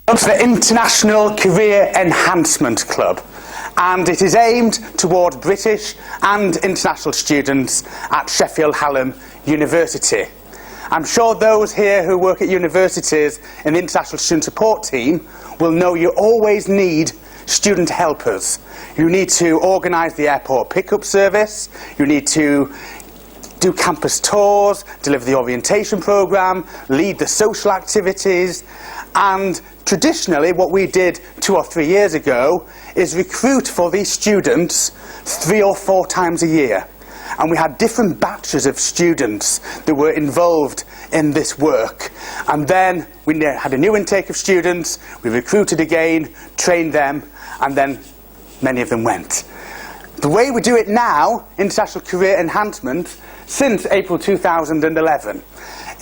It's the International Career Enhancement Club, and it is aimed toward British and international students at Sheffield Hallam University. I'm sure those here who work at universities in the International Student Support Team will know you always need student helpers. You need to organise the airport pickup service, you need to do campus tours, deliver the orientation programme, lead the social activities, and traditionally what we did 2 or 3 years ago is recruit for these students 3 or 4 times a year. And we had different batches of students that were involved in this work. And then we had a new intake of students, we recruited again, trained them, and then many of them went. The way we do it now, International Career Enhancement, since April 2011,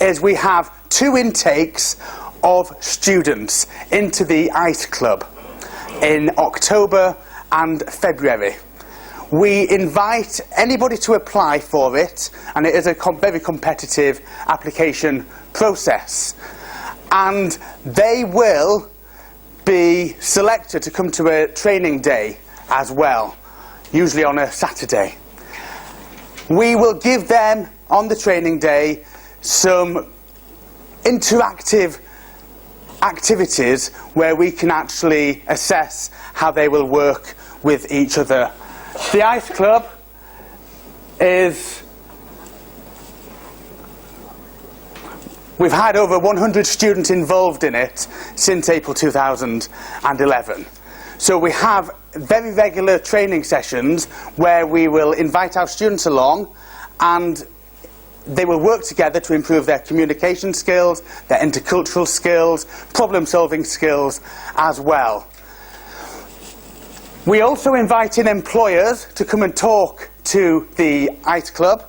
is we have 2 intakes of students into the ICE Club in October and February. We invite anybody to apply for it, and it is a very competitive application process. And they will be selected to come to a training day as well, usually on a Saturday. We will give them, on the training day, some interactive activities where we can actually assess how they will work with each other. The ICE Club we've had over 100 students involved in it since April 2011. So we have very regular training sessions where we will invite our students along, and they will work together to improve their communication skills, their intercultural skills, problem-solving skills as well. We also invite in employers to come and talk to the ICE Club,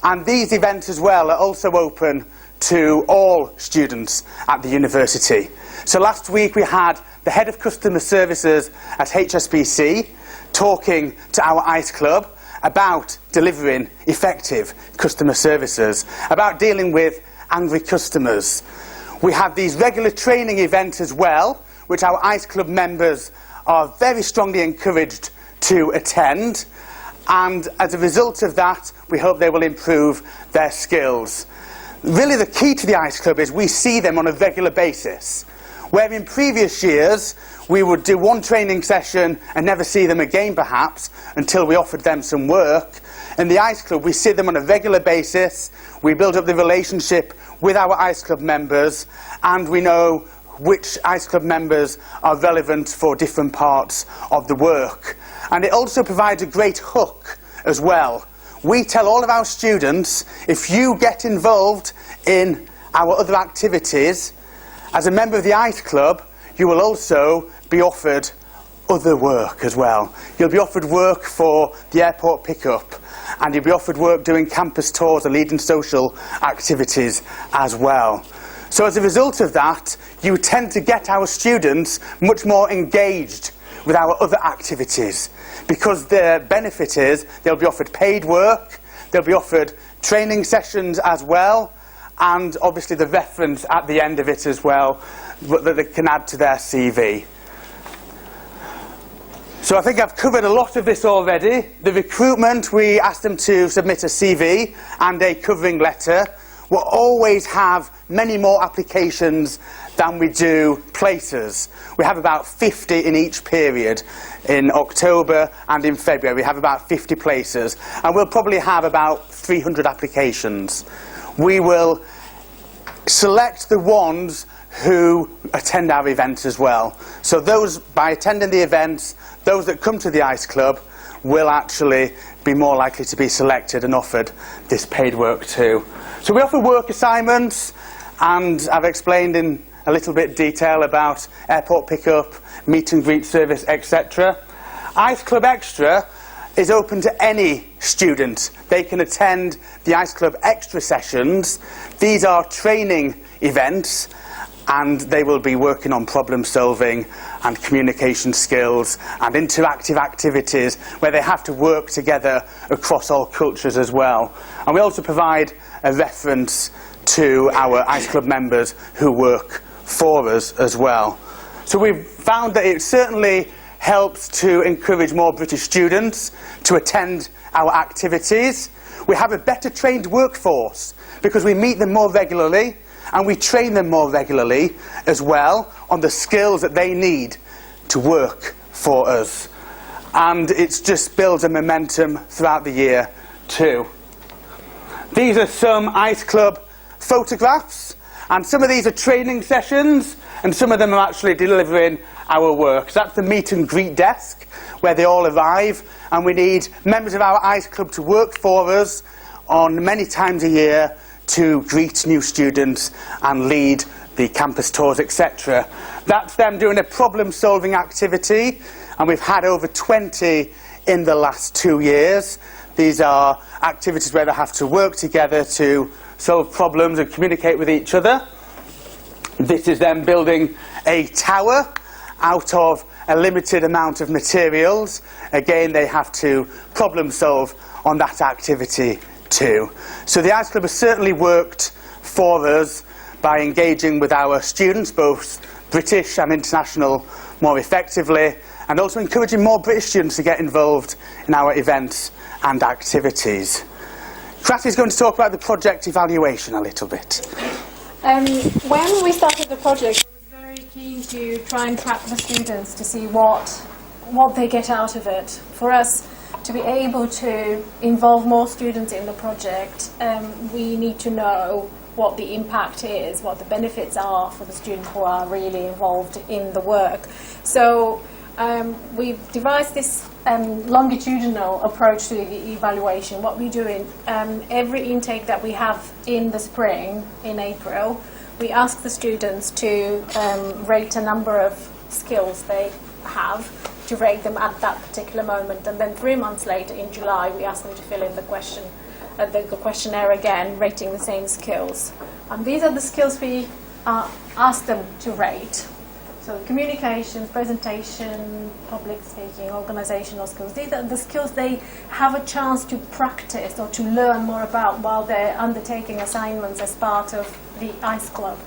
and these events as well are also open to all students at the university. So last week we had the Head of Customer Services at HSBC talking to our ICE Club about delivering effective customer services, about dealing with angry customers. We have these regular training events as well, which our ICE Club members are very strongly encouraged to attend, and as a result of that we hope they will improve their skills. Really the key to the ICE Club is we see them on a regular basis, where in previous years we would do 1 training session and never see them again perhaps until we offered them some work. In the ICE Club we see them on a regular basis, we build up the relationship with our ICE Club members, and we know which ICE Club members are relevant for different parts of the work. And it also provides a great hook as well. We tell all of our students, if you get involved in our other activities, as a member of the ICE Club, you will also be offered other work as well. You'll be offered work for the airport pickup, and you'll be offered work doing campus tours and leading social activities as well. So as a result of that, you tend to get our students much more engaged with our other activities, because the benefit is they'll be offered paid work, they'll be offered training sessions as well, and obviously the reference at the end of it as well that they can add to their CV. So I think I've covered a lot of this already. The recruitment, we asked them to submit a CV and a covering letter. We'll always have many more applications than we do places. We have about 50 in each period. In October and in February we have about 50 places, and we'll probably have about 300 applications. We will select the ones who attend our events as well. So those, by attending the events, those that come to the ICE Club will actually be more likely to be selected and offered this paid work too. So we offer work assignments, and I've explained in a little bit detail about airport pickup, meet and greet service, etc. ICE Club Extra is open to any student. They can attend the ICE Club Extra sessions. These are training events, and they will be working on problem solving and communication skills and interactive activities where they have to work together across all cultures as well. And we also provide a reference to our ICE Club members who work for us as well. So we've found that it certainly helps to encourage more British students to attend our activities. We have a better trained workforce because we meet them more regularly and we train them more regularly as well on the skills that they need to work for us. And it just builds a momentum throughout the year too. These are some Ice Club photographs, and some of these are training sessions and some of them are actually delivering our work. So that's the meet and greet desk where they all arrive, and we need members of our Ice Club to work for us on many times a year to greet new students and lead the campus tours, etc. That's them doing a problem-solving activity, and we've had over 20 in the last 2 years. These are activities where they have to work together to solve problems and communicate with each other. This is them building a tower out of a limited amount of materials. Again, they have to problem solve on that activity too. So the Ice Club has certainly worked for us by engaging with our students, both British and international, more effectively, and also encouraging more British students to get involved in our events and activities. Kratty is going to talk about the project evaluation a little bit. When we started the project, I was very keen to try and track the students to see what they get out of it. For us to be able to involve more students in the project, we need to know what the impact is, what the benefits are for the students who are really involved in the work. So we've devised this longitudinal approach to the evaluation. What we do in every intake that we have in the spring, in April, we ask the students to rate a number of skills they have, to rate them at that particular moment, and then 3 months later in July we ask them to fill in the questionnaire again, rating the same skills. And these are the skills we ask them to rate. So communication, presentation, public speaking, organisational skills. These are the skills they have a chance to practice or to learn more about while they're undertaking assignments as part of the ICE Club.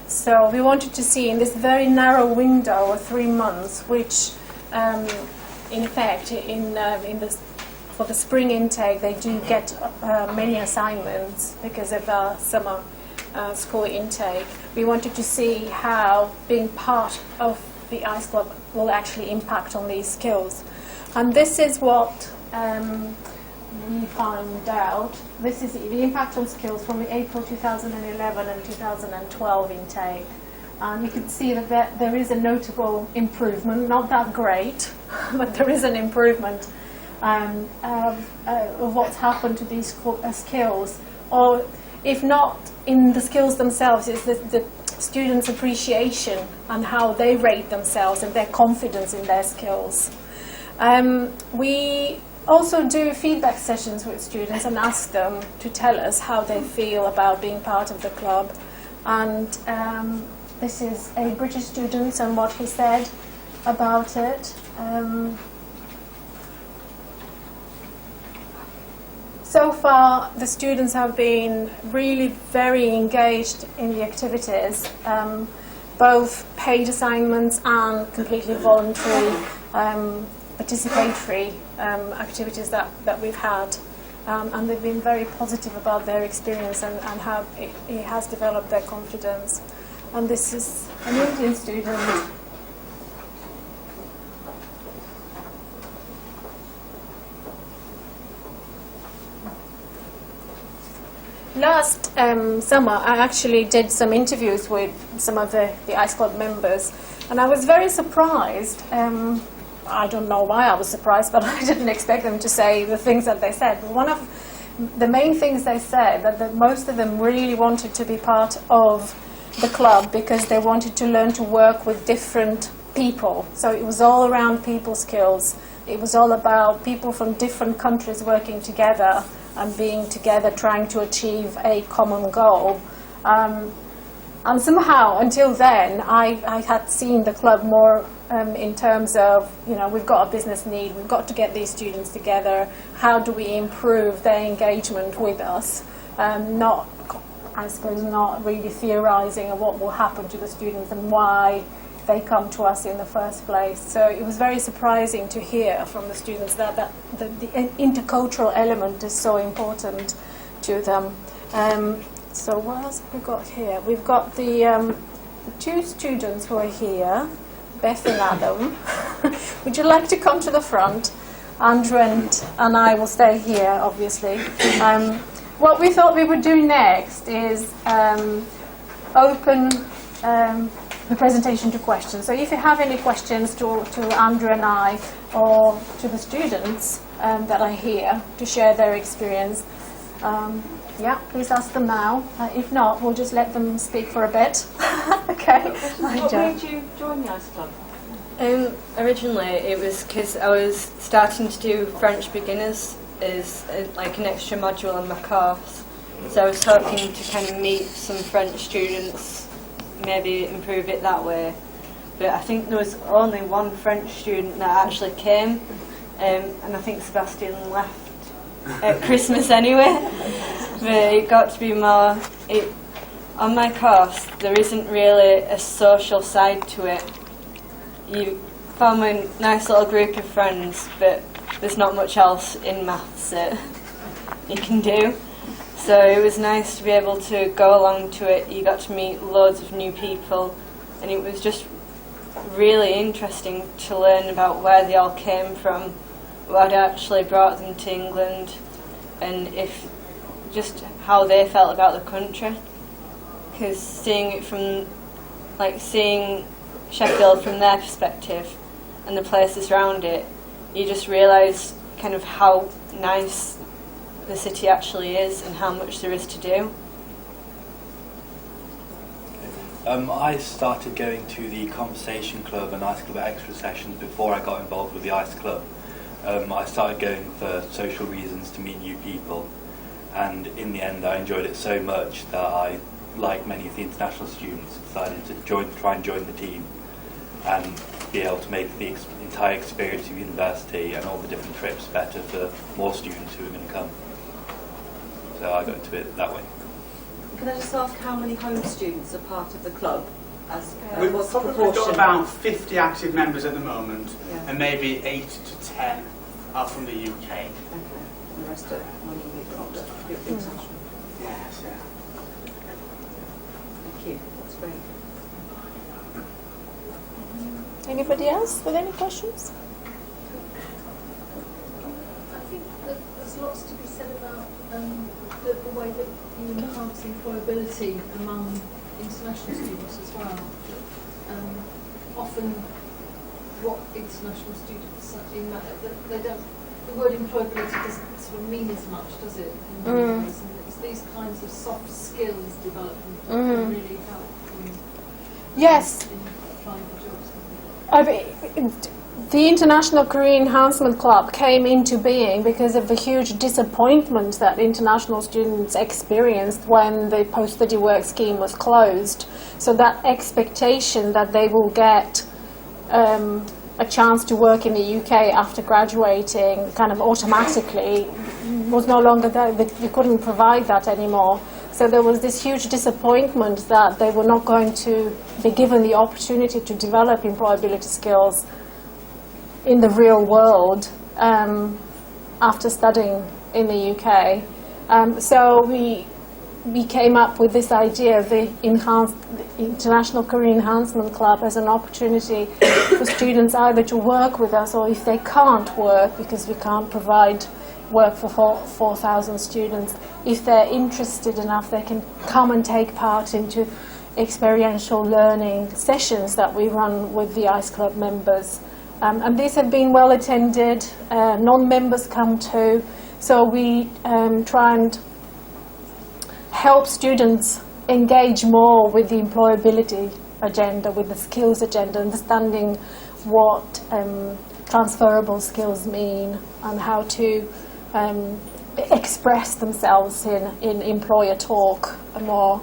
So we wanted to see in this very narrow window of 3 months, which in effect for the spring intake they do get many assignments because of our summer school intake. We wanted to see how being part of the ICE Club will actually impact on these skills. And this is what we found out. This is the impact on skills from the April 2011 and 2012 intake. And you can see that there is a notable improvement, not that great, but there is an improvement of what's happened to these skills. Or if not in the skills themselves, it's the students' appreciation and how they rate themselves and their confidence in their skills. We also do feedback sessions with students and ask them to tell us how they feel about being part of the club. And this is a British student and what he said about it. So far, the students have been really very engaged in the activities, both paid assignments and completely voluntary participatory activities that we've had. And they've been very positive about their experience and how it has developed their confidence. And this is an Indian student. Last summer, I actually did some interviews with some of the ICE Club members, and I was very surprised. I don't know why I was surprised, but I didn't expect them to say the things that they said. But one of the main things they said, that most of them really wanted to be part of the club because they wanted to learn to work with different people. So it was all around people skills. It was all about people from different countries working together and being together trying to achieve a common goal. And somehow, until then, I had seen the club more in terms of, we've got a business need, we've got to get these students together, how do we improve their engagement with us? I suppose not really theorising of what will happen to the students and why they come to us in the first place. So it was very surprising to hear from the students that the intercultural element is so important to them. So what else have we got here? We've got the two students who are here, Beth and Adam. Would you like to come to the front? Andrew and I will stay here, obviously. What we thought we would do next is open the presentation to questions. So if you have any questions to Andrew and I, or to the students that are here to share their experience, yeah, please ask them now. If not, we'll just let them speak for a bit. Okay. What made you join the ICE Club? Originally, it was because I was starting to do French beginners as like an extra module in my course. So I was hoping to kind of meet some French students, maybe improve it that way. But I think there was only one French student that actually came, and I think Sebastian left at Christmas anyway. But it got to be more... on my course, there isn't really a social side to it. You form a nice little group of friends, but there's not much else in maths that you can do. So it was nice to be able to go along to it. You got to meet loads of new people, and it was just really interesting to learn about where they all came from, what actually brought them to England, and if just how they felt about the country. Because seeing it from, like seeing Sheffield from their perspective and the places around it, you just realise kind of how nice the city actually is and how much there is to do. I started going to the Conversation Club and ICE Club extra sessions before I got involved with the ICE Club. I started going for social reasons to meet new people, and in the end I enjoyed it so much that I, like many of the international students, decided to try and join the team and be able to make the entire experience of university and all the different trips better for more students who are going to come. So I got into it that way. Can I just ask how many home students are part of the club? We've what's probably proportion? got about 50 active members at the moment, Yeah. and maybe 8 to 10 are from the UK. Okay. The rest are international. Yes, yeah. Thank you. That's great. Anybody else with any questions? I think that there's lots to be said about the way that you enhance employability among international students as well. Often, what international students in that they don't, the word employability doesn't sort of mean as much, does it? In many ways? And it's these kinds of soft skills development that can really help Yes. in applying for jobs. The International Career Enhancement Club came into being because of the huge disappointment that international students experienced when the post-study work scheme was closed. So that expectation that they will get a chance to work in the UK after graduating kind of automatically was no longer there. You couldn't provide that anymore. So there was this huge disappointment that they were not going to be given the opportunity to develop employability skills in the real world after studying in the UK. So we came up with this idea of the International Career Enhancement Club as an opportunity for students either to work with us, or if they can't work because we can't provide work for 4,000 students, if they're interested enough, they can come and take part into experiential learning sessions that we run with the ICE Club members. And these have been well attended, non-members come too, so we try and help students engage more with the employability agenda, with the skills agenda, understanding what transferable skills mean and how to express themselves in employer talk more.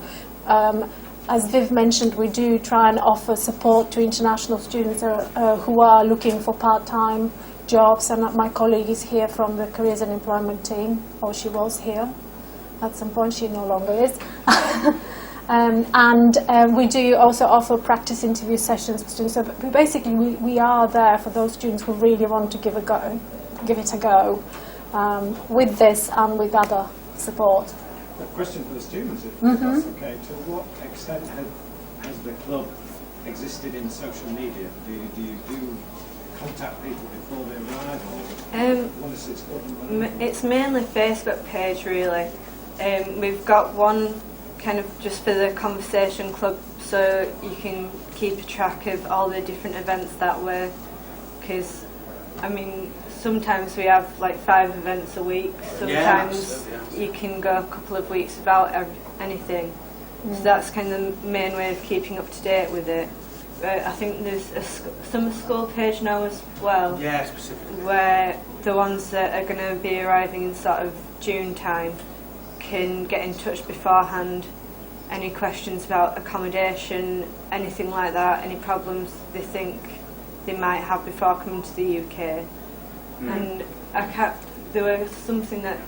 As Viv mentioned, we do try and offer support to international students who are looking for part-time jobs, and my colleague is here from the Careers and Employment team, or she was here at some point, she no longer is. And we do also offer practice interview sessions for students. So basically, we are there for those students who really want to give it a go with this and with other support. A question for the students, if that's okay. To what extent has the club existed in social media? Do you contact people before they arrive, or once it's up and running? It's mainly Facebook page, really. We've got one kind of just for the conversation club, so you can keep track of all the different events that way. Because, I mean, sometimes we have like 5 events a week. Sometimes you can go a couple of weeks without anything. So that's kind of the main way of keeping up to date with it. But I think there's a summer school page now as well. Yeah, specifically. Where the ones that are going to be arriving in sort of June time can get in touch beforehand. Any questions about accommodation, anything like that, any problems they think they might have before coming to the UK. And there was something that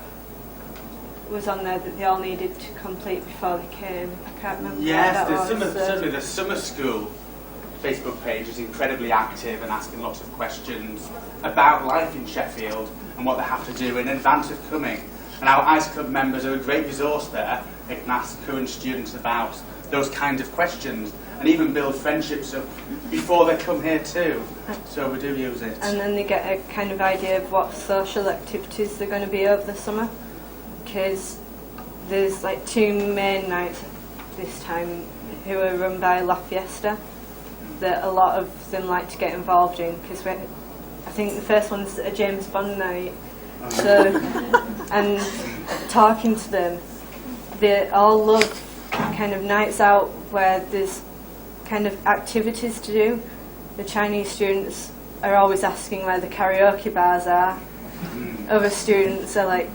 was on there that they all needed to complete before they came. I can't remember Yes, what that was. certainly the summer school Facebook page is incredibly active and asking lots of questions about life in Sheffield and what they have to do in advance of coming. And our ICE Club members are a great resource there. They can ask current students about those kind of questions and even build friendships up before they come here too. So we do use it. And then they get a kind of idea of what social activities they're going to be over the summer. Because there's like 2 main nights this time who are run by La Fiesta that a lot of them like to get involved in. Because I think the first one's a James Bond night. So, and talking to them, they all love kind of nights out where there's kind of activities to do. The Chinese students are always asking where the karaoke bars are. Other students are like,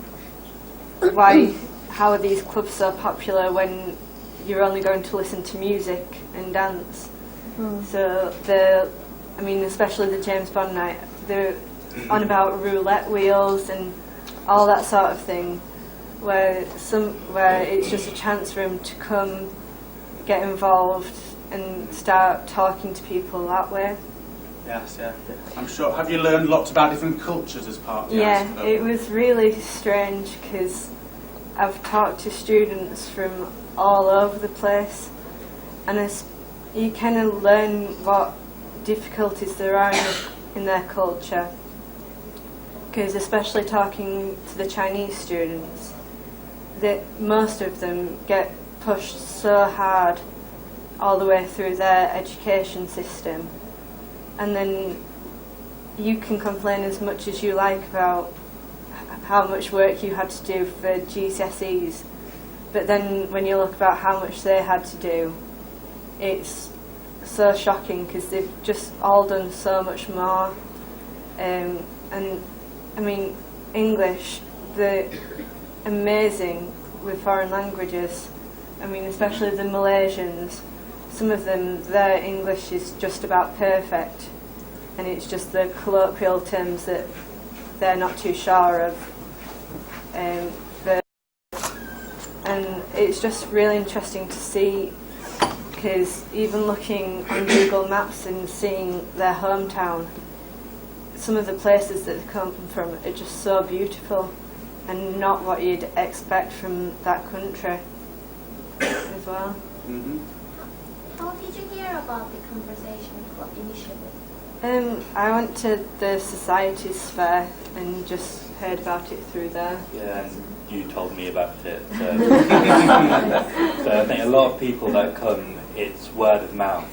how are these clubs so popular when you're only going to listen to music and dance? So especially the James Bond night, they're on about roulette wheels and all that sort of thing, where it's just a chance for them to come, get involved and start talking to people that way. Yes, yeah. I'm sure. Have you learned lots about different cultures as part of the Yeah, ICE Club? it was really strange because I've talked to students from all over the place, and you kind of learn what difficulties there are in their culture. Because especially talking to the Chinese students, that most of them get pushed so hard all the way through their education system, and then you can complain as much as you like about how much work you had to do for GCSEs, but then when you look about how much they had to do, it's so shocking because they've just all done so much more. And I mean, English, they're amazing with foreign languages. I mean, especially the Malaysians, some of them, their English is just about perfect, and it's just the colloquial terms that they're not too sure of. And it's just really interesting to see, because even looking on Google Maps and seeing their hometown, some of the places that they come from are just so beautiful and not what you'd expect from that country as well. Mm-hmm. How did you hear about the Conversation Club initially? I went to the Societies Fair and just heard about it through there. Yeah, and you told me about it. So I think a lot of people that come, it's word of mouth.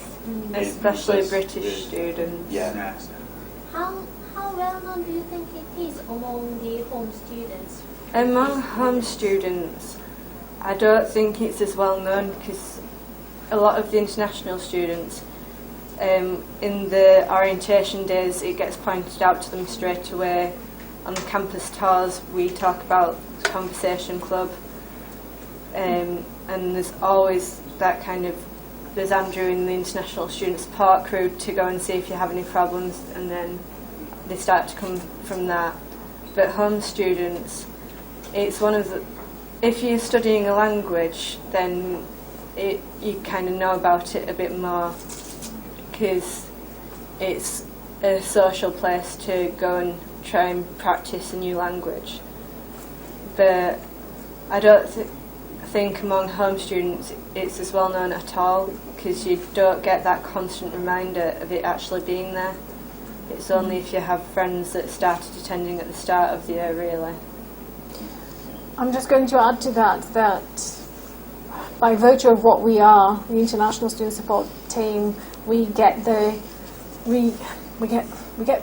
Especially British students. Yeah. How well known do you think it is among the home students? Among home students, I don't think it's as well known because a lot of the international students, in the orientation days, it gets pointed out to them straight away. On the campus tours, we talk about the Conversation Club, and there's always that kind of, there's Andrew in the international student support crew to go and see if you have any problems, and then they start to come from that. But home students, it's one of the, if you're studying a language, then you kind of know about it a bit more, because it's a social place to go and try and practice a new language. But I don't think among home students it's as well known at all, because you don't get that constant reminder of it actually being there. It's only if you have friends that started attending at the start of the year, really. I'm just going to add to that by virtue of what we are, the International Student Support Team, we get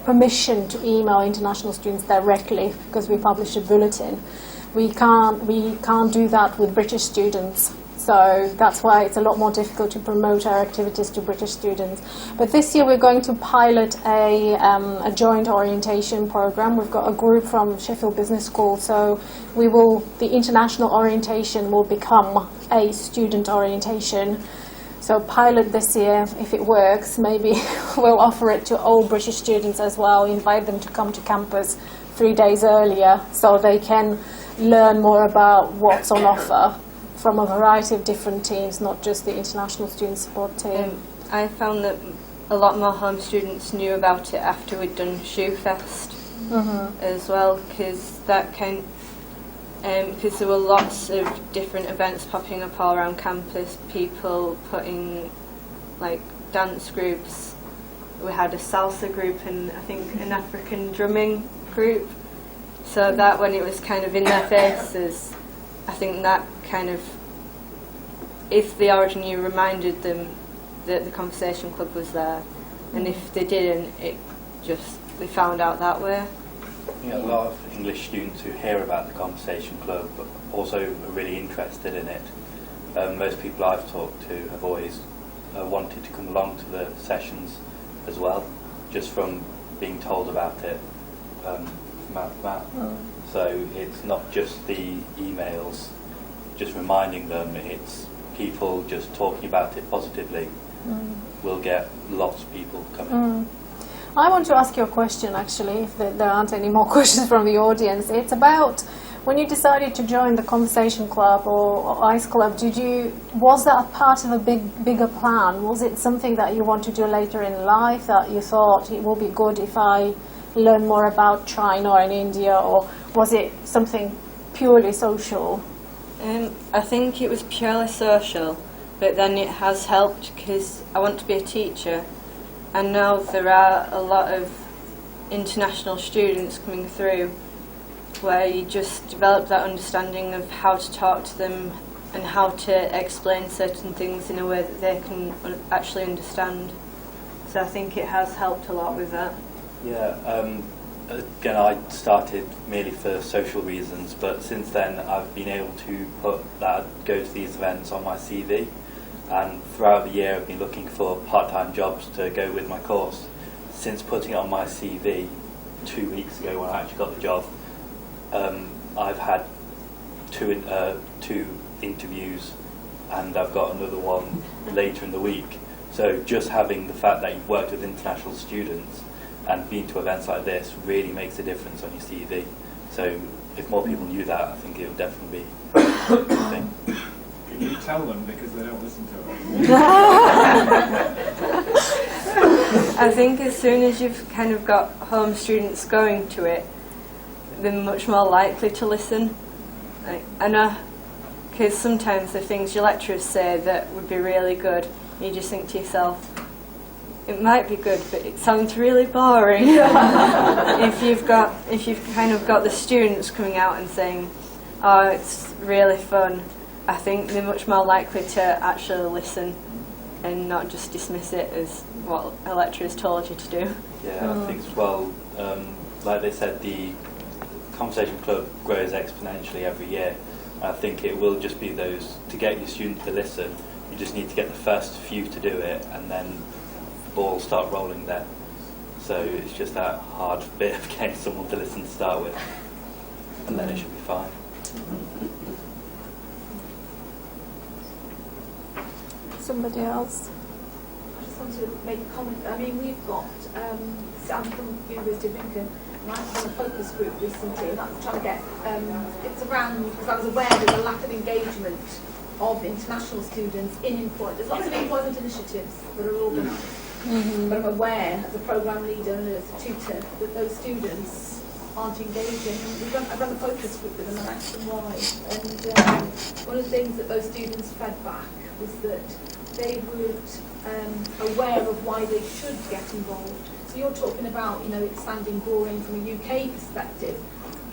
permission to email international students directly because we publish a bulletin. We can't do that with British students. So that's why it's a lot more difficult to promote our activities to British students. But this year we're going to pilot a joint orientation program. We've got a group from Sheffield Business School, so the international orientation will become a student orientation. So pilot this year, if it works, maybe we'll offer it to all British students as well, invite them to come to campus 3 days earlier so they can learn more about what's on offer from a variety of different teams, not just the International Student Support Team. I found that a lot more home students knew about it after we'd done Shoefest as well, because there were lots of different events popping up all around campus, people putting like dance groups. We had a salsa group and I think an African drumming group. So that when it was kind of in their faces, I think that kind of, if they already knew, reminded them that the Conversation Club was there, and if they didn't, they found out that way. A lot of English students who hear about the Conversation Club also are really interested in it. Most people I've talked to have always wanted to come along to the sessions as well, just from being told about it mouth to mouth. So it's not just the emails just reminding them, it's people just talking about it positively. We'll get lots of people coming. I want to ask you a question, actually, if there aren't any more questions from the audience. It's about when you decided to join the Conversation Club or ICE Club, was that a part of a bigger plan? Was it something that you want to do later in life, that you thought it will be good if I learn more about China and India, or was it something purely social? I think it was purely social, but then it has helped because I want to be a teacher, and now there are a lot of international students coming through where you just develop that understanding of how to talk to them and how to explain certain things in a way that they can actually understand. So I think it has helped a lot with that. Yeah, again, I started merely for social reasons, but since then I've been able to go to these events on my CV, and throughout the year I've been looking for part-time jobs to go with my course. Since putting it on my CV 2 weeks ago when I actually got the job, I've had two interviews, and I've got another one later in the week. So just having the fact that you've worked with international students and been to events like this really makes a difference on your CV. So if more people knew that, I think it would definitely be a good thing. Can you tell them because they don't listen to it? I think as soon as you've kind of got home students going to it, they're much more likely to listen. I know, because sometimes the things your lecturers say that would be really good, you just think to yourself, it might be good, but it sounds really boring. If you've kind of got the students coming out and saying, oh, it's really fun, I think they're much more likely to actually listen and not just dismiss it as what a lecturer's told you to do. Yeah, I think as well, like they said, the Conversation Club grows exponentially every year. I think it will just be those, to get your students to listen, you just need to get the first few to do it, and then the ball will start rolling there. So it's just that hard bit of getting someone to listen to start with, and then it should be fine. Somebody else? I just want to make a comment. I mean, we've got, I'm from University of Lincoln, and I've done a focus group recently, and that's trying to get, it's around, because I was aware there's a lack of engagement of international students in employment. There's lots of employment initiatives that are organised, but I'm aware as a programme leader and as a tutor that those students aren't engaging. I've run a focus group with them and asked them why. And one of the things that those students fed back was that they weren't aware of why they should get involved. So you're talking about, it sounding boring from a UK perspective.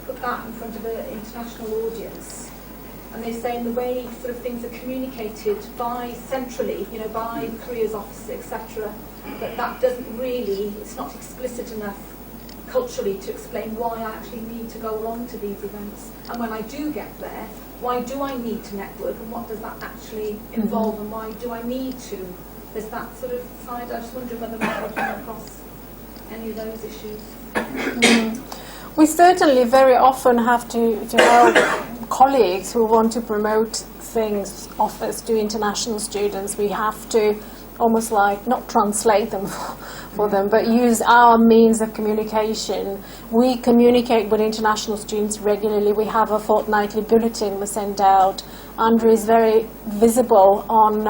Put that in front of an international audience, and they're saying the way sort of things are communicated by centrally, by the careers office, etc., that doesn't really, it's not explicit enough culturally to explain why I actually need to go along to these events. And when I do get there, why do I need to network, and what does that actually involve, and why do I need to? There's that sort of side. I just wonder whether I've come across any of those issues. We certainly very often have to help colleagues who want to promote things, offers to international students. We have to almost like not translate them for them, but use our means of communication. We communicate with international students regularly. We have a fortnightly bulletin we send out. Andrew is very visible on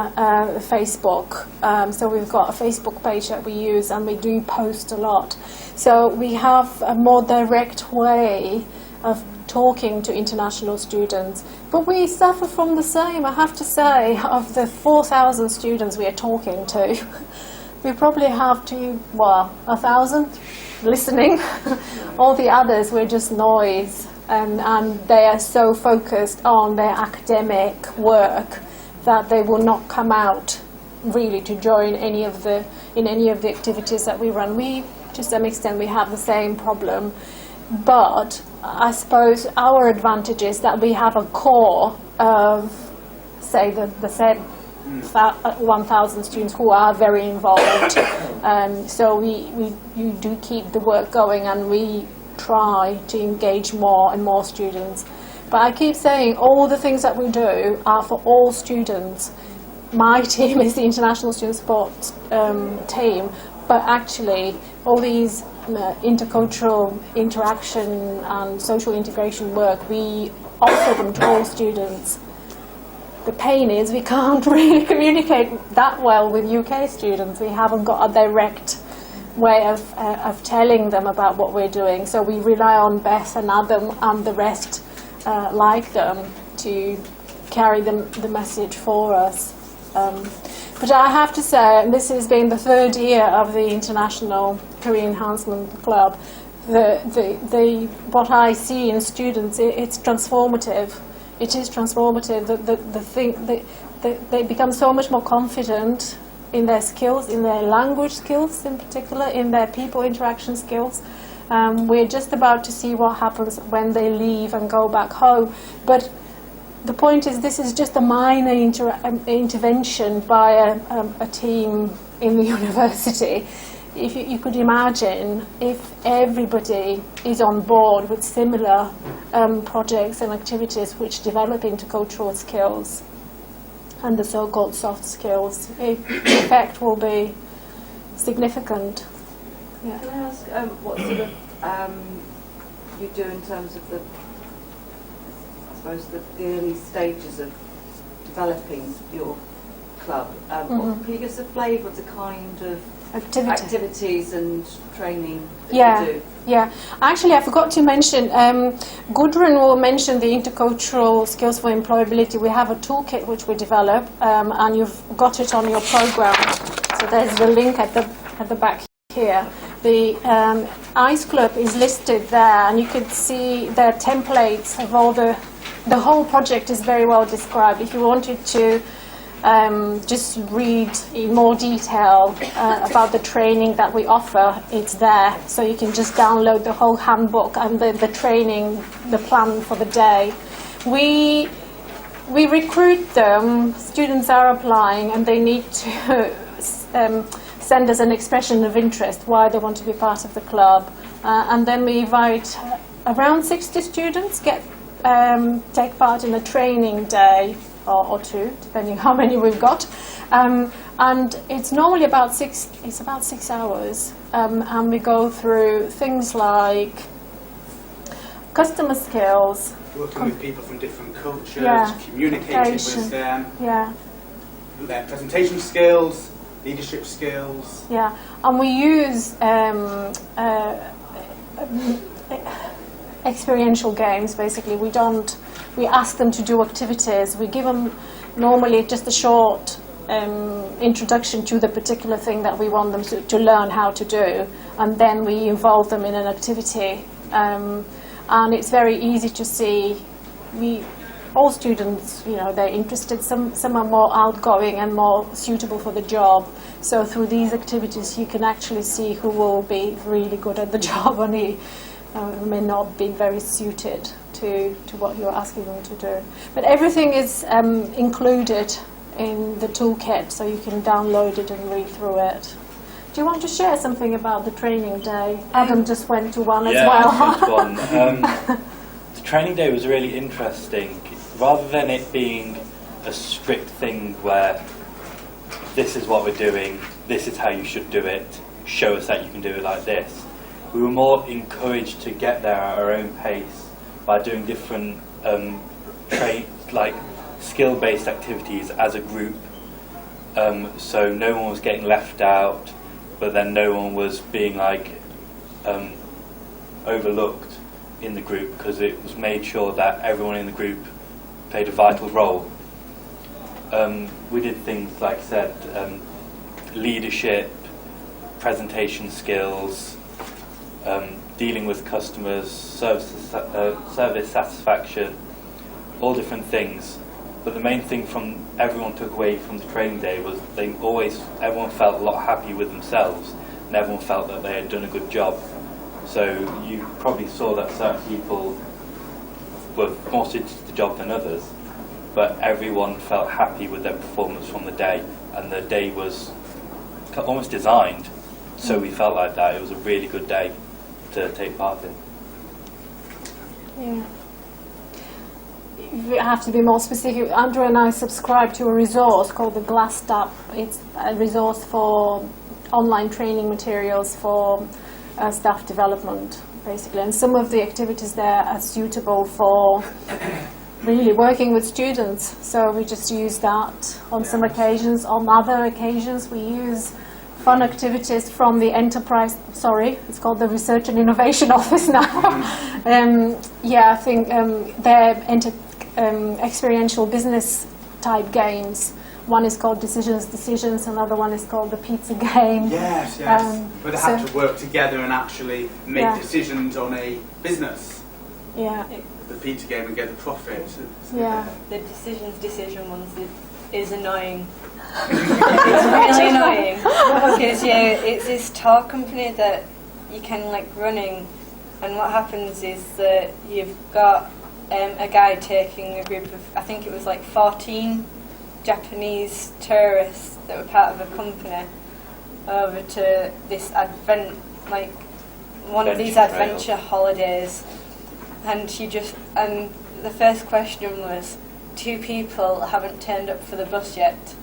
Facebook, so we've got a Facebook page that we use, and we do post a lot. So we have a more direct way of talking to international students. But we suffer from the same, I have to say. Of the 4,000 students we are talking to, we probably have 1,000 listening. All the others, we're just noise. And they are so focused on their academic work that they will not come out really to join in any of the activities that we run. We, to some extent, we have the same problem, but I suppose our advantage is that we have a core of, say, the said 1,000 students who are very involved. So you do keep the work going, and we try to engage more and more students. But I keep saying all the things that we do are for all students. My team is the International Student Support team, but actually all these intercultural interaction and social integration work, we offer them to all students. The pain is we can't really communicate that well with UK students. We haven't got a direct way of telling them about what we're doing, so we rely on Beth and Adam and the rest like them to carry the message for us. But I have to say, and this has been the third year of the International Career Enhancement Club, what I see in students, it's transformative. It is transformative. They become so much more confident in their skills, in their language skills in particular, in their people interaction skills. We're just about to see what happens when they leave and go back home. But the point is, this is just a minor intervention by a team in the university. If you could imagine if everybody is on board with similar projects and activities which develop intercultural skills and the so-called soft skills, the effect will be significant. Yeah. Can I ask what sort of you do in terms of the early stages of developing your club? Can you give us a flavour of the kind of activities and training that you do? Yeah, actually I forgot to mention, Gudrun will mention the intercultural skills for employability. We have a toolkit which we develop, and you've got it on your programme. So there's the link at the back here. The ICE Club is listed there, and you could see the templates of all the whole project is very well described. If you wanted to just read in more detail about the training that we offer, it's there. So you can just download the whole handbook and the training, the plan for the day. We recruit them, students are applying, and they need to send us an expression of interest, why they want to be part of the club. And then we invite around 60 students, take part in a training day or two, depending how many we've got, and it's normally about 6 hours, and we go through things like customer skills, working with people from different cultures, Yeah. communicating with them, yeah. their presentation skills, leadership skills. Yeah, and we use experiential games. Basically, we ask them to do activities. We give them normally just a short introduction to the particular thing that we want them to learn how to do, and then we involve them in an activity. And it's very easy to see. All students, they're interested. Some are more outgoing and more suitable for the job. So through these activities, you can actually see who will be really good at the job and who may not be very suited to what you're asking them to do. But everything is included in the toolkit, so you can download it and read through it. Do you want to share something about the training day? Adam just went to one as well. Yeah, I went to one. The training day was really interesting. Rather than it being a strict thing where this is what we're doing, this is how you should do it, show us that you can do it like this, we were more encouraged to get there at our own pace by doing different skill-based activities as a group. So no one was getting left out, but then no one was being overlooked in the group, because it was made sure that everyone in the group played a vital role. We did things like I said, leadership, presentation skills, dealing with customers, service satisfaction, all different things. But the main thing from everyone took away from the training day was everyone felt a lot happier with themselves, and everyone felt that they had done a good job. So you probably saw that certain people were more suited to the job than others, but everyone felt happy with their performance from the day, and the day was almost designed so we felt like that. It was a really good day to take part in. Yeah. We have to be more specific. Andrew and I subscribe to a resource called the Glassed Up. It's a resource for online training materials for staff development, basically. And some of the activities there are suitable for really working with students. So we just use that on some occasions. On other occasions, we use fun activities from the enterprise. It's called the Research and Innovation Office now. I think they're experiential business type games. One is called Decisions, another one is called the Pizza Game. Yes. But they have to work together and actually make decisions on a business. Yeah. The Pizza Game and get the profit. The decision ones is annoying. It's really annoying because it's this tour company that you can running, and what happens is that you've got a guy taking a group of, I think it was 14 Japanese tourists that were part of a company over to this one of these adventure holidays, and the first question was, 2 people haven't turned up for the bus yet.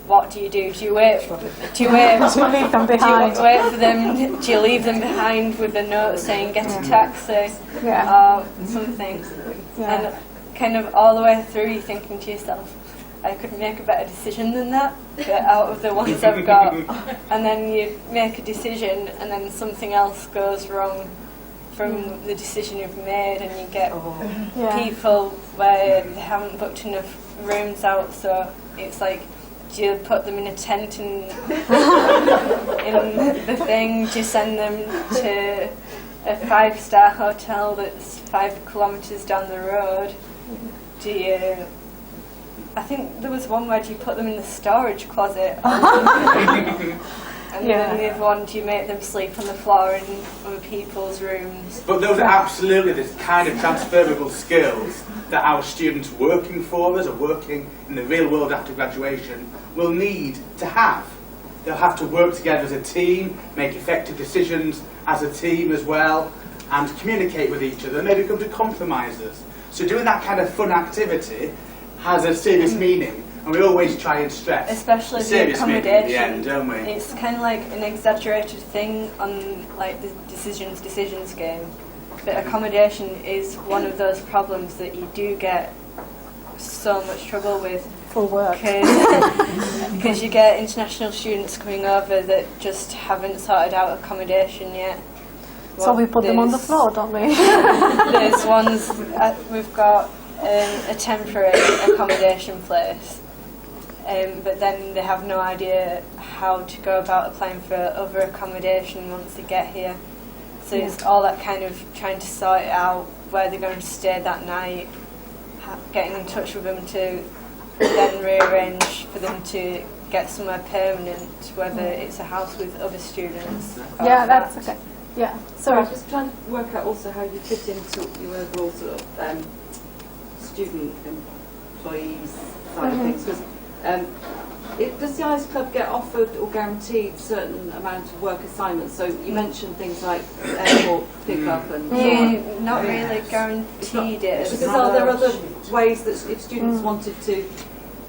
What do you do? Do you wait? Do you leave them behind? Do you wait for them? Do you leave them behind with a note saying "get a taxi" or something? And kind of all the way through, you're thinking to yourself, I could make a better decision than that, but out of the ones I've got. And then you make a decision, and then something else goes wrong from the decision you've made, and you get people where they haven't booked enough rooms out, so it's do you put them in a tent in the thing? Do you send them to a 5-star hotel that's 5 kilometres down the road? Do you... I think there was one where you put them in the storage closet. And then the other one, do you make them sleep on the floor in other people's rooms? But those are absolutely the kind of transferable skills that our students working for us or working in the real world after graduation will need to have. They'll have to work together as a team, make effective decisions as a team as well, and communicate with each other, and maybe come to compromises. So doing that kind of fun activity has a serious meaning, and we always try and stress especially the accommodation at the end, don't we? It's kind of like an exaggerated thing on the decisions game, but accommodation is one of those problems that you do get so much trouble with for work. Because you get international students coming over that just haven't sorted out accommodation yet. So we put them on the floor, don't we? There's ones, we've got a temporary accommodation place, but then they have no idea how to go about applying for other accommodation once they get here. So it's all that kind of trying to sort it out, where they're going to stay that night, getting in touch with them to then rearrange for them to get somewhere permanent, whether it's a house with other students. Yeah, that's okay. Yeah. So I was just trying to work out also how you fit into your overall sort of student employees side of things. Because does the ICE Club get offered or guaranteed certain amount of work assignments? So you mentioned things like airport pickup and not really guaranteed it. Because are there other ways that if students wanted to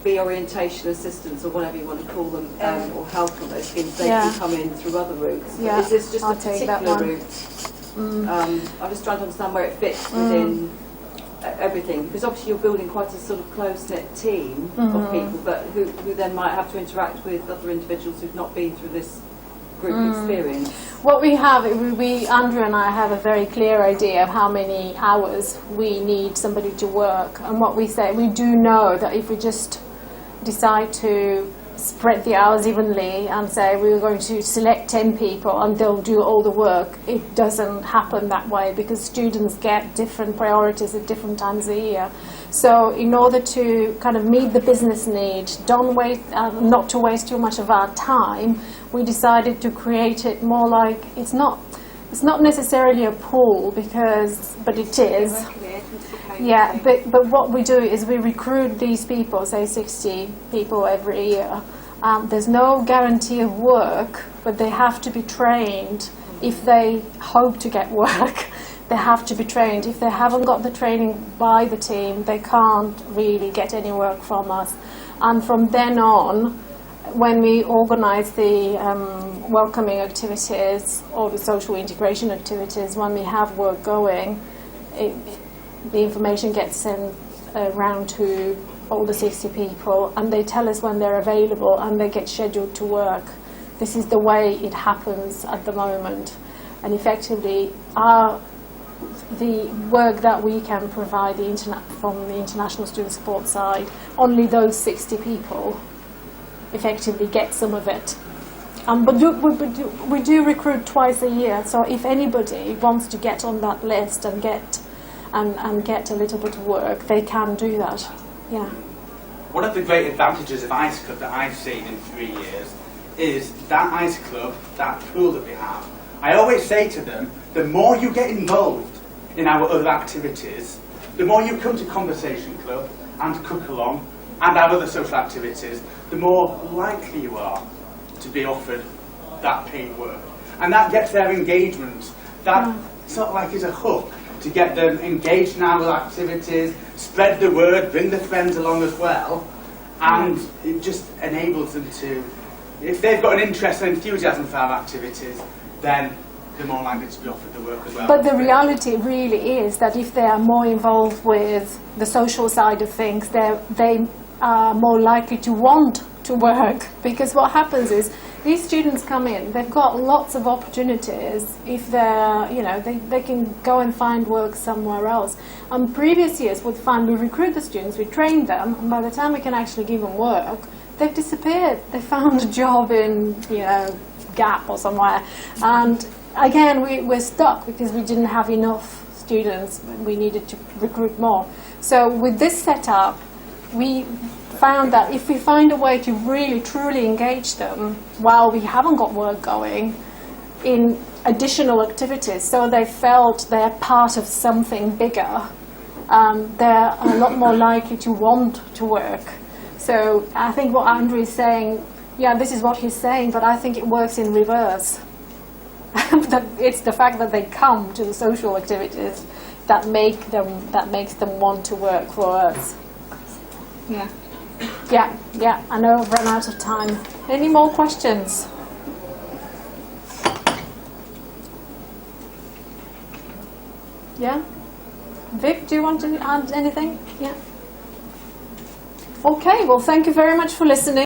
be orientation assistants or whatever you want to call them, or help on those schemes, they can come in through other routes? Yeah. Is this just I'll a particular route? I'm just trying to understand where it fits within everything, because obviously you're building quite a sort of close-knit team of people, but who then might have to interact with other individuals who've not been through this group experience. What we have, Andrew and I have a very clear idea of how many hours we need somebody to work, and what we say, we do know that if we just decide to spread the hours evenly and say we're going to select 10 people and they'll do all the work, it doesn't happen that way, because students get different priorities at different times of the year. So in order to kind of meet the business need, not to waste too much of our time, we decided to create it more like, it's not necessarily a pool, but it is. Yeah, but what we do is we recruit these people, say 60 people every year. There's no guarantee of work, but they have to be trained. If they hope to get work, they have to be trained. If they haven't got the training by the team, they can't really get any work from us. And from then on, when we organise the welcoming activities or the social integration activities, when we have work going, the information gets sent around to all the 60 people, and they tell us when they're available and they get scheduled to work. This is the way it happens at the moment. And effectively, the work that we can provide from the international student support side, only those 60 people effectively get some of it. But we do recruit twice a year, so if anybody wants to get on that list and get a little bit of work, they can do that. Yeah. One of the great advantages of ICE Club that I've seen in 3 years is that ICE Club, that pool that we have. I always say to them, the more you get involved in our other activities, the more you come to Conversation Club and Cook Along and our other social activities, the more likely you are to be offered that paid work. And that gets their engagement. That sort of like is a hook to get them engaged in our activities, spread the word, bring their friends along as well, and it just enables them to, if they've got an interest and enthusiasm for our activities, then they're more likely to be offered the work as well. But the reality really is that if they are more involved with the social side of things, they are more likely to want to work, because what happens is these students come in, they've got lots of opportunities. If they're, they can go and find work somewhere else. And previous years we'd find we recruit the students, we train them, and by the time we can actually give them work, they've disappeared. They found a job in, Gap or somewhere. And again, we're stuck because we didn't have enough students. We needed to recruit more. So with this setup, we found that if we find a way to really truly engage them while we haven't got work going in additional activities, so they felt they're part of something bigger, they're a lot more likely to want to work. So I think what Andrew is saying, this is what he's saying, but I think it works in reverse. It's the fact that they come to the social activities that makes them want to work for us. Yeah, I know I've run out of time. Any more questions? Yeah? Vic, do you want to add anything? Yeah. Okay, well, thank you very much for listening.